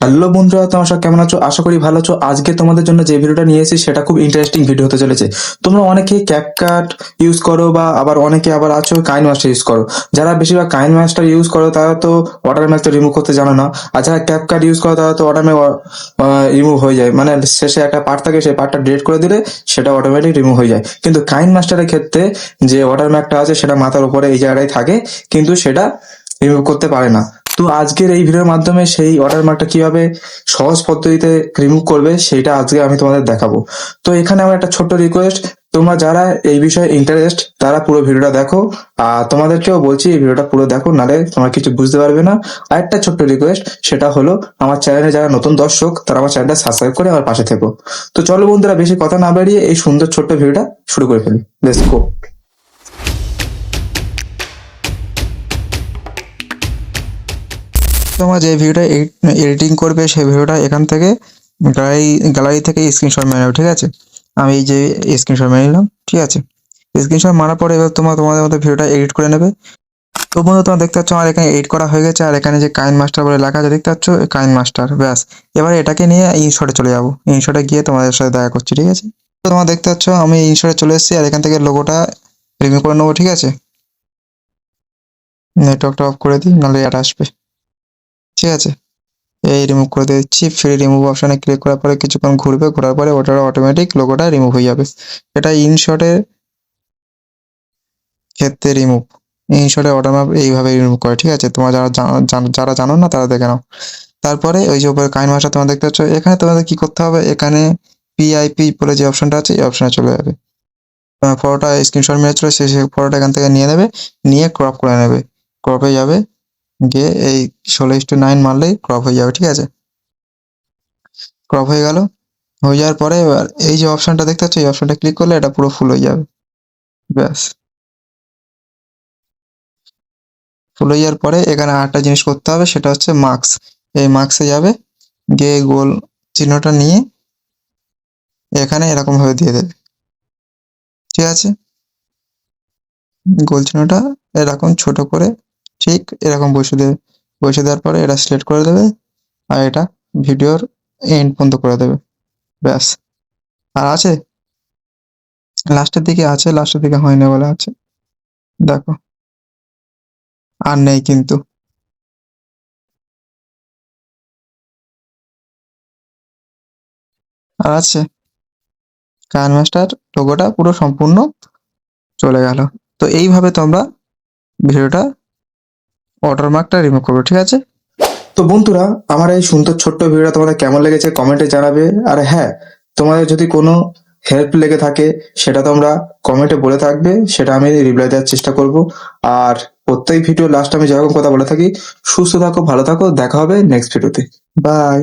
Hello বন্ধুরা, তোমার সব কেমন আছো? আশা করি ভালো আছো। আজকে তোমাদের জন্য যে ভিডিওটা নিয়ে এসেছি সেটা খুব ইন্টারেস্টিং ভিডিও হতে চলেছে। তোমরা অনেকে ক্যাপকাট ইউজ করো বা আবার অনেকে আবার আছো কাইন মাস্টার ইউজ করো। যারা বেশিরভাগ কাইন মাস্টার ইউজ করো তারা তো ওয়াটারমার্ক তো রিমুভ করতে জানো না, আর যারা ক্যাপকাট ইউজ করো তারা তো ওয়াটারমার্ক রিমুভ হয়ে যায়, মানে শেষে একটা পার্ট থাকে, সেই পার্টটা ডিলিট করে দিলে সেটা অটোমেটিক রিমুভ হয়ে যায়। কিন্তু কাইন মাস্টারের ক্ষেত্রে যে ওয়াটারমার্কটা আছে সেটা মাথার উপরে এই জায়গাটায় থাকে, কিন্তু সেটা রিমুভ করতে পারে না। তো আজকের এই ভিডিওর মাধ্যমে সেই ওয়াটারমার্কটা কিভাবে সহজ পদ্ধতিতে রিমুভ করবে সেটা আজকে আমি তোমাদের দেখাবো। তো এখানে আমার একটা ছোট্ট রিকোয়েস্ট, তোমরা যারা এই বিষয়ে ইন্টারেস্ট তারা পুরো ভিডিওটা দেখো। আর তোমাদেরকেও বলছি এই ভিডিওটা পুরো দেখো, নাহলে তোমরা কিছু বুঝতে পারবে না। আর একটা ছোট্ট রিকোয়েস্ট, সেটা হলো আমার চ্যানেলে যারা নতুন দর্শক তারা আমার চ্যানেলটা সাবস্ক্রাইব করে আমার পাশে থেকো। তো চলো বন্ধুরা, বেশি কথা না বাড়িয়ে এই সুন্দর ছোট্ট ভিডিওটা শুরু করে ফেলি। Let's go. তোমরা যে ভিডিওটা এডিটিং করবে সেই ভিডিওটা এখান থেকে গ্যালারি থেকে স্ক্রিনশট মেরে নেবে, ঠিক আছে? আমি এই যে স্ক্রিনশট মেরে নিলাম, ঠিক আছে? স্ক্রিনশট মারার পরে এবার তোমাদের মধ্যে ভিডিওটা এডিট করে নেবে। তো বন্ধু, তোমরা দেখতে পাচ্ছ আমার এখানে এডিট করা হয়ে গেছে, আর এখানে যে কাইন মাস্টার বলে লেখা আছে দেখতে পাচ্ছ, কাইন মাস্টার, ব্যাস। এবারে এটাকে নিয়ে ইনশটে চলে যাবো, ইনশটে গিয়ে তোমাদের সাথে দেখা করছি, ঠিক আছে? তো তোমরা দেখতে পাচ্ছ আমি ইনশটে চলে এসেছি, আর এখান থেকে লোগোটা রিমুভ করে নেবো, ঠিক আছে? নেটওয়ার্কটা অফ করে দিই, নাহলে এটা আসবে, ঠিক আছে? এই রিমুভ করে দিচ্ছি। ফ্রি রিমুভ অপশনে ক্লিক করার পরে কিছুক্ষণ ঘুরবে, ঘোরার পরে ওটার অটোমেটিক লোগোটা রিমুভ হয়ে যাবে। এটা ইনশটের ক্ষেত্রে রিমুভ, ইনশটে অটোমেটিক এইভাবে রিমুভ করে, ঠিক আছে? তোমরা যারা জানো না তারা দেখে নাও। তারপরে ওই যে উপরে কাইন মাস্টার তোমরা দেখতে পাচ্ছ, এখানে তোমাদের কি করতে হবে, এখানে পিআইপি বলে যে অপশনটা আছে এই অপশনে চলে যাবে। ফটোটা স্ক্রিনশট মেরেছিল সেই ফটোটা এখান থেকে নিয়ে নেবে, নিয়ে ক্রপ করে নেবে। ক্রপ হয়ে যাবে, গিয়ে এই 16:9 মারলেই ক্রপ হয়ে যাবে, ঠিক আছে? ক্রপ হয়ে গেল। হয়ে যাওয়ার পরে এবার এই যে অপশনটা দেখতে পাচ্ছ, এই অপশনটা ক্লিক করলে এটা পুরো ফুল হয়ে যাবে, ব্যাস। ফুল হয়ে যাওয়ার পরে এখানে আরেকটা জিনিস করতে হবে, সেটা হচ্ছে মার্কস। এই মার্কসে যাবে, গিয়ে গোল চিহ্নটা নিয়ে এখানে এরকম ভাবে দিয়ে দেবে, ঠিক আছে? গোল চিহ্নটা এরকম ছোট করে ঠিক এরকম বসে দেবে। বসে দেওয়ার পরে এটা সিলেক্ট করে দেবে, আর এটা ভিডিওর এন্ড পর্যন্ত করে দেবে, ব্যাস। আর আছে লাস্টের দিকে, আছে লাস্টের দিকে হয়নি বলে আছে, দেখো। আর নেই কিন্তু। আর আছে, কান মাস্টার লোগোটা পুরো সম্পূর্ণ চলে গেল। তো এইভাবে তোমরা ভিডিওটা ওয়াটারমার্কটা রিমুভ করবে, ঠিক আছে? তো বন্ধুরা, আমার এই সুন্দর ছোট্ট ভিডিওটা তোমাদের কেমন লেগেছে কমেন্টে জানাবে। আর হ্যাঁ, তোমাদের যদি কোনো হেল্প লেগে থাকে সেটা তোমরা কমেন্টে বলে থাকবে, সেটা আমি রিপ্লাই দেওয়ার চেষ্টা করব। আর প্রত্যেক ভিডিও লাস্ট আমি যেরকম কথা বলে থাকি, সুস্থ থাকো, ভালো থাকো, দেখা হবে নেক্সট ভিডিওতে। বাই।